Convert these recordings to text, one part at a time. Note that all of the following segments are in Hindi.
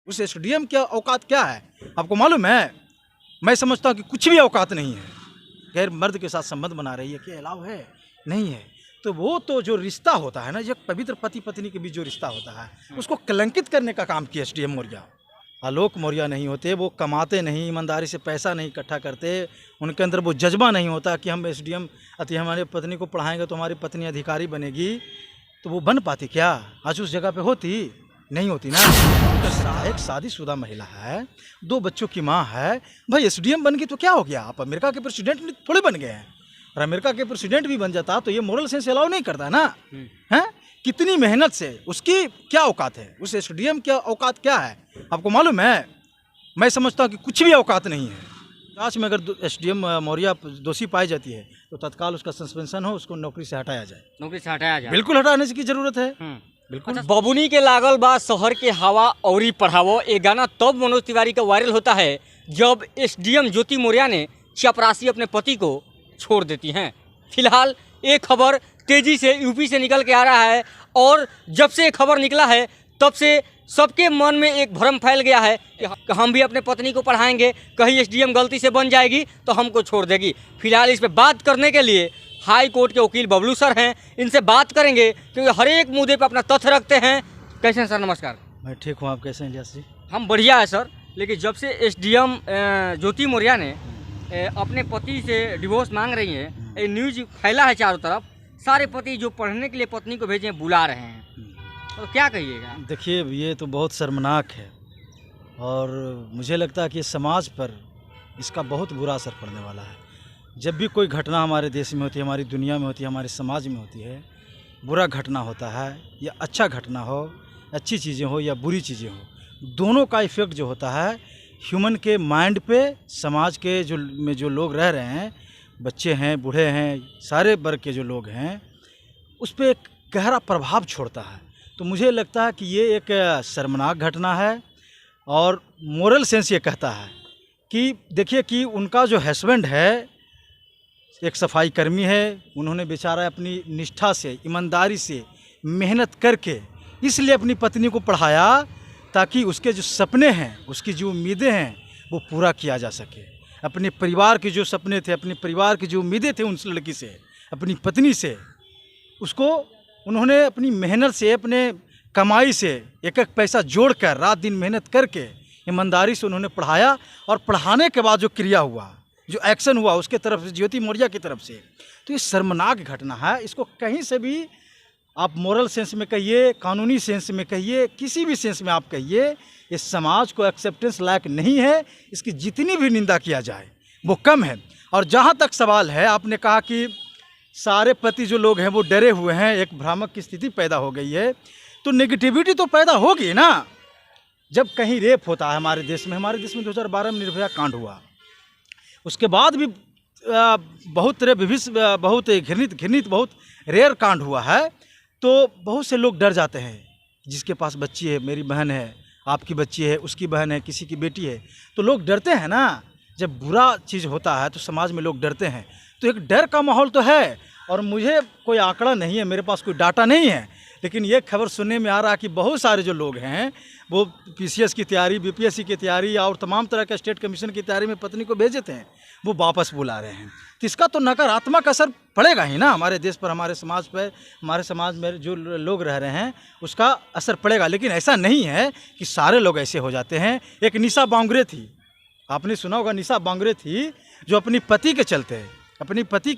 उस एसडीएम की औकात क्या है आपको मालूम है? मैं समझता हूँ कि कुछ भी औकात नहीं है। गैर मर्द के साथ संबंध बना रही है, क्या अलाव है? नहीं है। तो वो तो जो रिश्ता होता है ना, जो पवित्र पति पत्नी के बीच जो रिश्ता होता है, उसको कलंकित करने का काम किया एसडीएम मौर्य। आलोक मौर्य नहीं होते, वो कमाते नहीं, ईमानदारी से पैसा नहीं इकट्ठा करते, उनके अंदर वो जज्बा नहीं होता कि हम एसडीएम अति हमारी पत्नी को पढ़ाएंगे तो हमारी पत्नी अधिकारी बनेगी। तो वो बन पाती क्या? आज उस जगह पे होती नहीं होती ना। एक शादीशुदा महिला है, 2 बच्चों की माँ है, भाई एसडीएम बन गई तो क्या हो गया? आप अमेरिका के प्रेसिडेंट थोड़े बन गए हैं। और अमेरिका के प्रेसिडेंट भी बन जाता तो ये मोरल सेंस अलाउ नहीं करता ना। हैं? कितनी मेहनत से, उसकी क्या औकात है? उस एसडीएम की औकात क्या है आपको मालूम है? मैं समझता हूँ कि कुछ भी औकात नहीं है। जांच में अगर एसडीएम मौर्य दोषी पाई जाती है तो तत्काल उसका सस्पेंशन हो, उसको नौकरी से हटाया जाए। नौकरी से हटाया जाए, बिल्कुल हटाने की जरूरत है। बिल्कुल। अच्छा, बबुनी के लागल बा शहर के हवा औरी पढ़ावो, ये गाना तब मनोज तिवारी का वायरल होता है जब एसडीएम ज्योति मौर्य ने चपरासी अपने पति को छोड़ देती हैं। फिलहाल एक खबर तेजी से यूपी से निकल के आ रहा है और जब से ये खबर निकला है तब से सबके मन में एक भ्रम फैल गया है कि हम भी अपने पत्नी को पढ़ाएंगे, कहीं एसडीएम गलती से बन जाएगी तो हमको छोड़ देगी। फिलहाल इस पर बात करने के लिए हाई कोर्ट के वकील बबलू सर हैं, इनसे बात करेंगे क्योंकि हर एक मुद्दे पे अपना तथ्य रखते हैं। कैसे हैं सर? नमस्कार। मैं ठीक हूँ, आप कैसे हैं इलियास जी? हम बढ़िया है सर, लेकिन जब से एसडीएम ज्योति मौर्य ने अपने पति से डिवोर्स मांग रही हैं, ये न्यूज फैला है चारों तरफ, सारे पति जो पढ़ने के लिए पत्नी को भेजे बुला रहे हैं, तो क्या कहिएगा? देखिए, ये तो बहुत शर्मनाक है और मुझे लगता है कि समाज पर इसका बहुत बुरा असर पड़ने वाला है। जब भी कोई घटना हमारे देश में होती है, हमारी दुनिया में होती है, हमारे समाज में होती है, बुरा घटना होता है या अच्छा घटना हो, अच्छी चीज़ें हो या बुरी चीज़ें हो, दोनों का इफ़ेक्ट जो होता है ह्यूमन के माइंड पे, समाज के जो लोग रह रहे हैं, बच्चे हैं, बूढ़े हैं, सारे वर्ग के जो लोग हैं, उस पर एक गहरा प्रभाव छोड़ता है। तो मुझे लगता है कि ये एक शर्मनाक घटना है और मोरल सेंस ये कहता है कि देखिए कि उनका जो हस्बैंड है एक सफाई कर्मी है, उन्होंने बेचारा अपनी निष्ठा से, ईमानदारी से, मेहनत करके इसलिए अपनी पत्नी को पढ़ाया ताकि उसके जो सपने हैं, उसकी जो उम्मीदें हैं वो पूरा किया जा सके। अपने परिवार के जो सपने थे, अपने परिवार की जो उम्मीदें थे उस लड़की से, अपनी पत्नी से, उसको उन्होंने अपनी मेहनत से, अपने कमाई से एक एक पैसा जोड़कर रात दिन मेहनत करके ईमानदारी से उन्होंने पढ़ाया और पढ़ाने के बाद जो क्रिया हुआ, जो एक्शन हुआ उसके तरफ से, ज्योति मौर्य की तरफ से, तो ये शर्मनाक घटना है। इसको कहीं से भी आप मोरल सेंस में कहिए, कानूनी सेंस में कहिए, किसी भी सेंस में आप कहिए, ये समाज को एक्सेप्टेंस लायक नहीं है। इसकी जितनी भी निंदा किया जाए वो कम है। और जहाँ तक सवाल है, आपने कहा कि सारे पति जो लोग हैं वो डरे हुए हैं, एक भ्रामक की स्थिति पैदा हो गई है, तो नेगेटिविटी तो पैदा होगी ना। जब कहीं रेप होता है हमारे देश में 2012 में निर्भया कांड हुआ, उसके बाद भी बहुत बहुत घृणित बहुत रेयर कांड हुआ है, तो बहुत से लोग डर जाते हैं। जिसके पास बच्ची है, मेरी बहन है, आपकी बच्ची है, उसकी बहन है, किसी की बेटी है, तो लोग डरते हैं ना। जब बुरा चीज़ होता है तो समाज में लोग डरते हैं, तो एक डर का माहौल तो है। और मुझे कोई आंकड़ा नहीं है, मेरे पास कोई डाटा नहीं है, लेकिन ये खबर सुनने में आ रहा है कि बहुत सारे जो लोग हैं वो पीसीएस की तैयारी, बीपीएससी की तैयारी और तमाम तरह के स्टेट कमीशन की तैयारी में पत्नी को भेजे थे, वो वापस बुला रहे हैं। तो इसका तो नकारात्मक असर पड़ेगा ही ना हमारे देश पर, हमारे समाज पर, हमारे समाज में जो लोग रह रहे हैं उसका असर पड़ेगा। लेकिन ऐसा नहीं है कि सारे लोग ऐसे हो जाते हैं। एक निशा बांगरे थी, आपने सुना होगा, निशा बांगरे थी, जो अपनी पति के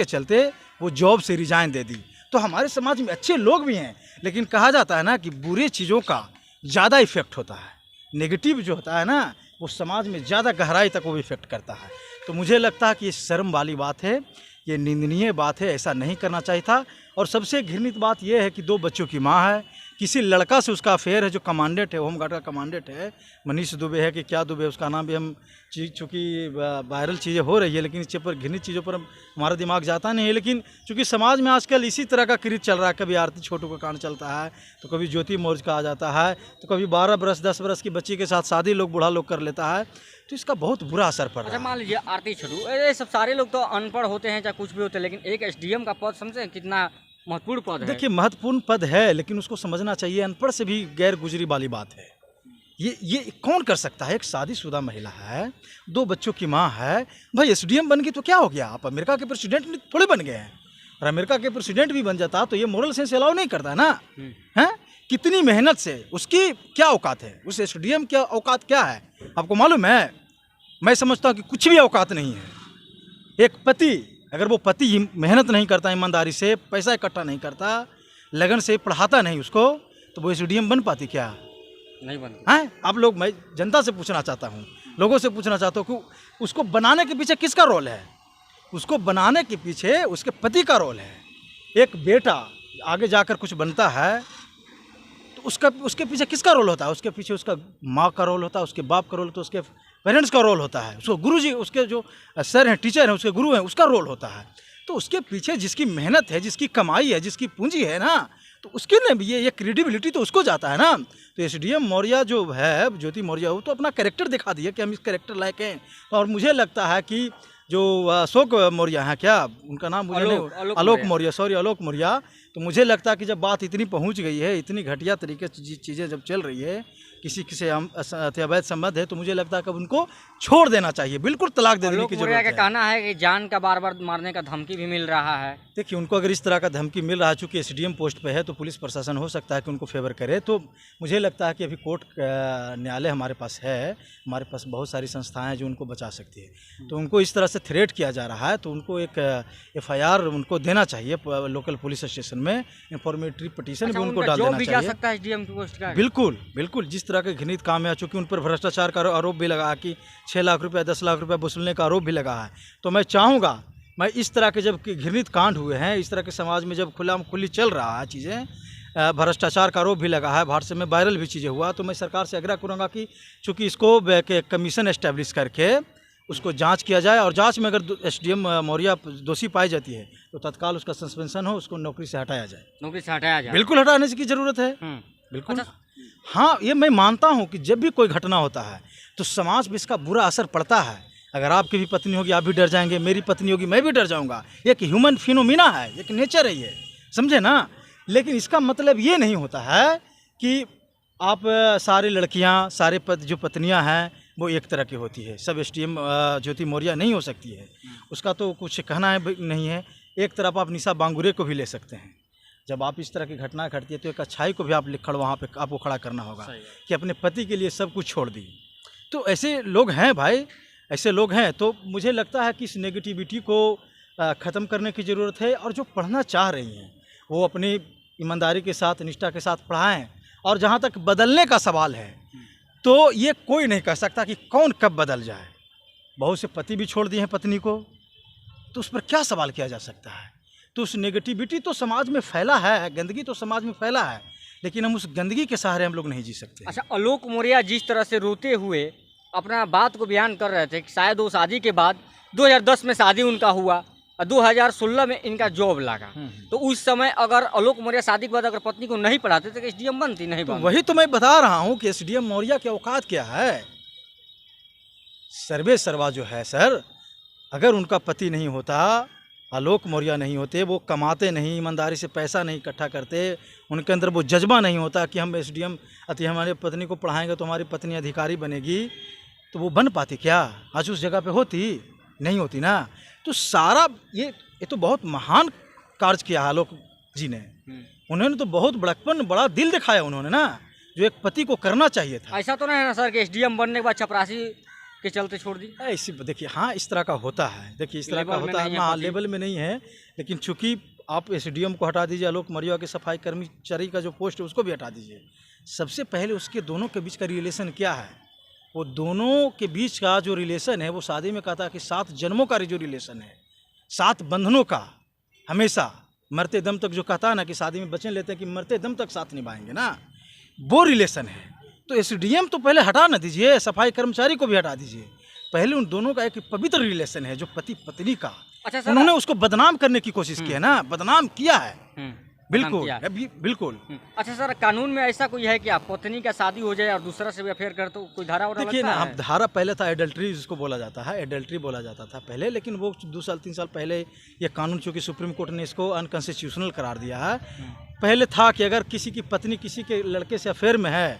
चलते वो जॉब से रिजाइन दे दी। तो हमारे समाज में अच्छे लोग भी हैं, लेकिन कहा जाता है ना कि बुरी चीज़ों का ज़्यादा इफेक्ट होता है, नेगेटिव जो होता है ना वो समाज में ज़्यादा गहराई तक वो इफेक्ट करता है। तो मुझे लगता है कि ये शर्म वाली बात है, ये निंदनीय बात है, ऐसा नहीं करना चाहिए था। और सबसे घृणित बात यह है कि 2 बच्चों की माँ है, किसी लड़का से उसका अफेयर है जो कमांडेंट है, होमगार्ड का कमांडेंट है, मनीष दुबे है कि क्या दुबे, उसका नाम भी हम चूँकि वायरल चीज़ें हो रही है, लेकिन इसके पर घृणित चीज़ों पर हमारा दिमाग जाता नहीं है। लेकिन चूँकि समाज में आजकल इसी तरह का किरित चल रहा है, कभी आरती छोटू का कांड चलता है, तो कभी ज्योति मौर्य का आ जाता है, तो कभी 12 बरस 10 बरस की बच्ची के साथ शादी लोग बूढ़ा लोग कर लेता है, तो इसका बहुत बुरा असर पड़ रहा है। मान लीजिए आरती छोटू, ये सब सारे लोग तो अनपढ़ होते हैं चाहे कुछ भी होते हैं, लेकिन एक एसडीएम का पद समझे कितना महत्वपूर्ण पद है। देखिए, महत्वपूर्ण पद है, लेकिन उसको समझना चाहिए, अनपढ़ से भी गैर गुजरी वाली बात है। ये कौन कर सकता है? एक शादीशुदा महिला है, 2 बच्चों की माँ है, भाई एसडीएम बन गई तो क्या हो गया? आप अमेरिका के प्रेसिडेंट थोड़े बन गए हैं। और अमेरिका के प्रेसिडेंट भी बन जाता तो ये मोरल सेंस अलाउ नहीं करता ना। हैं? कितनी मेहनत से, उसकी क्या औकात है? उस एसडीएम की औकात क्या है आपको मालूम है? मैं समझता हूँ कि कुछ भी औकात नहीं है। एक पति, अगर वो पति मेहनत नहीं करता, ईमानदारी से पैसा इकट्ठा नहीं करता, लगन से पढ़ाता नहीं उसको, तो वो एसडीएम बन पाती क्या? नहीं बनता हैं? आप लोग, मैं जनता से पूछना चाहता हूँ, लोगों से पूछना चाहता हूँ कि उसको बनाने के पीछे किसका रोल है? उसको बनाने के पीछे उसके पति का रोल है। एक बेटा आगे जाकर कुछ बनता है तो उसके पीछे किसका रोल होता है? उसके पीछे उसका माँ का रोल होता है, उसके बाप का रोल होता है, उसके पेरेंट्स का रोल होता है, उसको गुरुजी, उसके जो सर हैं, टीचर हैं, उसके गुरु हैं, उसका रोल होता है। तो उसके पीछे जिसकी मेहनत है, जिसकी कमाई है, जिसकी पूंजी है ना, तो उसके लिए भी ये क्रेडिबिलिटी तो उसको जाता है ना। तो एसडीएम मौर्य जो है, ज्योति मौर्य, वो तो अपना कैरेक्टर दिखा दिया कि हम इस कैरेक्टर लायक हैं। और मुझे लगता है कि जो अशोक मौर्य हैं, क्या उनका नाम मुझे नहीं, आलोक मौर्य, सॉरी आलोक मौर्य, तो मुझे लगता है कि जब बात इतनी पहुंच गई है, इतनी घटिया तरीके से चीज़ें जब चल रही है, किसी से हम अवैध संबंध है, तो मुझे लगता है कि उनको छोड़ देना चाहिए, बिल्कुल तलाक दे देने की जरूरत है। का कहना है कि जान का बार मारने का धमकी भी मिल रहा है। देखिए, उनको अगर इस तरह का धमकी मिल रहा है, चूँकि एसडीएम पोस्ट पे है, तो पुलिस प्रशासन हो सकता है कि उनको फेवर करे। तो मुझे लगता है कि अभी कोर्ट न्यायालय हमारे पास है, हमारे पास बहुत सारी संस्थाएं हैं जो उनको बचा सकती है। तो उनको इस तरह से थ्रेट किया जा रहा है, तो उनको एक एफआईआर उनको देना चाहिए लोकल पुलिस स्टेशन में, इंफॉर्मेटरी पिटीशन भी उनको डाल देना चाहिए। जा सकता है एसडीएम की पोस्ट का? बिल्कुल बिल्कुल, जिस तरह के घृणित काम है, चूँकि उन पर भ्रष्टाचार का आरोप भी लगा कि 6 लाख रुपया 10 लाख रुपया वसूलने का आरोप भी लगा है। तो मैं चाहूँगा, मैं इस तरह के जब घृणित कांड हुए हैं, इस तरह के समाज में जब खुली चल रहा है चीज़ें, भ्रष्टाचार का आरोप भी लगा है, व्हाट्सएप में वायरल भी चीज़ें हुआ, तो मैं सरकार से आग्रह करूँगा कि चूँकि इसको कमीशन एस्टेब्लिश करके उसको जांच किया जाए, और जांच में अगर एसडीएम मौर्य दोषी पाई जाती है तो तत्काल उसका सस्पेंशन हो, उसको नौकरी से हटाया जाए। नौकरी से हटाया जाए? बिल्कुल हटाने की ज़रूरत है, बिल्कुल। अच्छा। हाँ, ये मैं मानता हूँ कि जब भी कोई घटना होता है तो समाज में इसका बुरा असर पड़ता है। अगर आपकी भी पत्नी होगी आप भी डर जाएंगे, मेरी पत्नी होगी मैं भी डर जाऊँगा। एक ह्यूमन फिनोमिना है, एक नेचर है ये, समझे ना। लेकिन इसका मतलब ये नहीं होता है कि आप सारी लड़कियाँ, सारे जो पत्नियाँ हैं वो एक तरह की होती है। सब एसडीएम ज्योति मौर्य नहीं हो सकती है, उसका तो कुछ कहना है नहीं है। एक तरफ आप निशा बांगुरे को भी ले सकते हैं। जब आप इस तरह की घटना घटती है तो एक अच्छाई को भी आप वहाँ पे आपको खड़ा करना होगा कि अपने पति के लिए सब कुछ छोड़ दी। तो ऐसे लोग हैं भाई, ऐसे लोग हैं। तो मुझे लगता है कि इस नेगेटिविटी को ख़त्म करने की ज़रूरत है, और जो पढ़ना चाह रही हैं वो अपनी ईमानदारी के साथ, निष्ठा के साथ पढ़ाएँ। और जहाँ तक बदलने का सवाल है, तो ये कोई नहीं कह सकता कि कौन कब बदल जाए। बहुत से पति भी छोड़ दिए हैं पत्नी को, तो उस पर क्या सवाल किया जा सकता है? तो उस नेगेटिविटी तो समाज में फैला है, गंदगी तो समाज में फैला है, लेकिन हम उस गंदगी के सहारे हम लोग नहीं जी सकते। अच्छा, आलोक मौर्य जिस तरह से रोते हुए अपना बात को बयान कर रहे थे कि शायद वो शादी के बाद 2010 में शादी उनका हुआ और 2016 में इनका जॉब लगा, तो उस समय अगर आलोक मौर्य शादी के बाद अगर पत्नी को नहीं पढ़ाते तो एसडीएम बनती नहीं? तो वही तो मैं बता रहा हूँ कि एसडीएम मौर्य की औकात क्या है। सर्वे सर्वा जो है सर, अगर उनका पति नहीं होता, आलोक मौर्य नहीं होते, वो कमाते नहीं, ईमानदारी से पैसा नहीं इकट्ठा करते, उनके अंदर वो जज्बा नहीं होता कि हम एसडीएम हमारे पत्नी को पढ़ाएंगे तो हमारी पत्नी अधिकारी बनेगी, तो वो बन पाती क्या? आज उस जगह पे होती नहीं होती ना। तो सारा ये तो बहुत महान कार्य किया आलोक जी ने। उन्होंने तो बहुत बड़ा दिल दिखाया उन्होंने ना, जो एक पति को करना चाहिए था। ऐसा तो नहीं है ना सर कि एसडीएम बनने के बाद चपरासी के चलते छोड़ दी? ऐसी देखिए, हाँ इस तरह का होता है। देखिए इस तरह का होता है, हाँ लेवल में नहीं है, लेकिन चूंकि आप एसडीएम को हटा दीजिए, आलोक मौर्य के सफाई कर्मचारी का जो पोस्ट है उसको भी हटा दीजिए। सबसे पहले उसके दोनों के बीच का रिलेशन क्या है? वो दोनों के बीच का जो रिलेशन है, वो शादी में कहता है कि 7 जन्मों का जो रिलेशन है, 7 बंधनों का, हमेशा मरते दम तक जो कहता है ना कि शादी में वचन लेते हैं कि मरते दम तक साथ निभाएंगे ना, वो रिलेशन है। तो एसडीएम तो पहले हटा ना दीजिए, सफाई कर्मचारी को भी हटा दीजिए। पहले उन दोनों का एक पवित्र रिलेशन है जो पति पत्नी का। अच्छा, उन्होंने उसको बदनाम करने की कोशिश की है ना, बदनाम किया है। बिल्कुल बिल्कुल। अच्छा सर, कानून में ऐसा कोई है कि आप पत्नी का शादी हो जाए और दूसरा से भी अफेयर कर तो कोई धारा लगता है? देखिए ना, धारा पहले था एडल्ट्री, जिसको बोला जाता है, एडल्ट्री बोला जाता था पहले, लेकिन वो 2 साल 3 साल पहले ये कानून, चूँकि सुप्रीम कोर्ट ने इसको अनकॉन्स्टिट्यूशनल करार दिया है, पहले था कि अगर किसी की पत्नी किसी के लड़के से अफेयर में है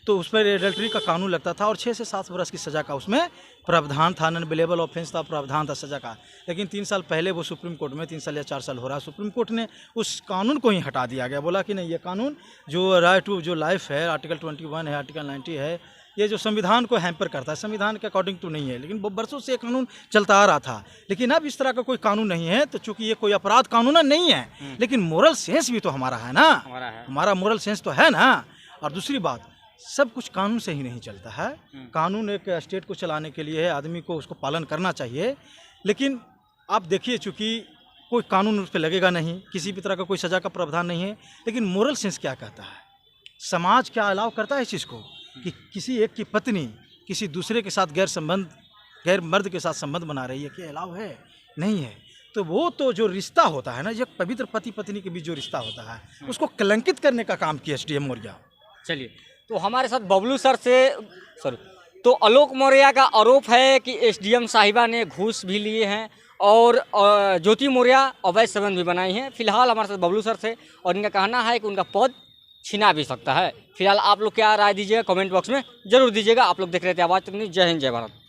तो उस पर एडल्ट्री का कानून लगता था और 6 से 7 वर्ष की सज़ा का उसमें प्रावधान था, नॉन बिलेबल ऑफेंस था, प्रावधान था सज़ा का। लेकिन 3 साल पहले वो सुप्रीम कोर्ट में 3 साल या 4 साल हो रहा है, सुप्रीम कोर्ट ने उस कानून को ही हटा दिया गया। बोला कि नहीं, ये कानून जो राइट टू जो लाइफ है, आर्टिकल 21 है, आर्टिकल 90 है, ये जो संविधान को हैम्पर करता है, संविधान के अकॉर्डिंग तो नहीं है। लेकिन वो बरसों से ये कानून चलता आ रहा था। लेकिन अब इस तरह का कोई कानून नहीं है, तो चूंकि ये कोई अपराध कानून नहीं है, लेकिन मोरल सेंस भी तो हमारा है ना, हमारा मोरल सेंस तो है ना। और दूसरी बात, सब कुछ कानून से ही नहीं चलता है। कानून एक स्टेट को चलाने के लिए है, आदमी को उसको पालन करना चाहिए। लेकिन आप देखिए, चूँकि कोई कानून उस पर लगेगा नहीं, किसी भी तरह का कोई सज़ा का प्रावधान नहीं है, लेकिन मोरल सेंस क्या कहता है, समाज क्या अलाउ करता है इस चीज़ को कि किसी एक की पत्नी किसी दूसरे के साथ गैर मर्द के साथ संबंध बना रही है, क्या अलाउ है? नहीं है। तो वो तो जो रिश्ता होता है ना, जो पवित्र पति पत्नी के बीच जो रिश्ता होता है, उसको कलंकित करने का काम किया SDM मौर्य। चलिए, तो हमारे साथ बबलू सर से तो आलोक मौर्य का आरोप है कि SDM साहिबा ने घूस भी लिए हैं और ज्योति मौर्य अवैध संबंध भी बनाई हैं। फिलहाल हमारे साथ बबलू सर थे और इनका कहना है कि उनका पद छीना भी सकता है। फिलहाल आप लोग क्या राय दीजिएगा, कमेंट बॉक्स में जरूर दीजिएगा। आप लोग देख रहे थे आवाज़ तक न्यूज़। जय हिंद, जय भारत।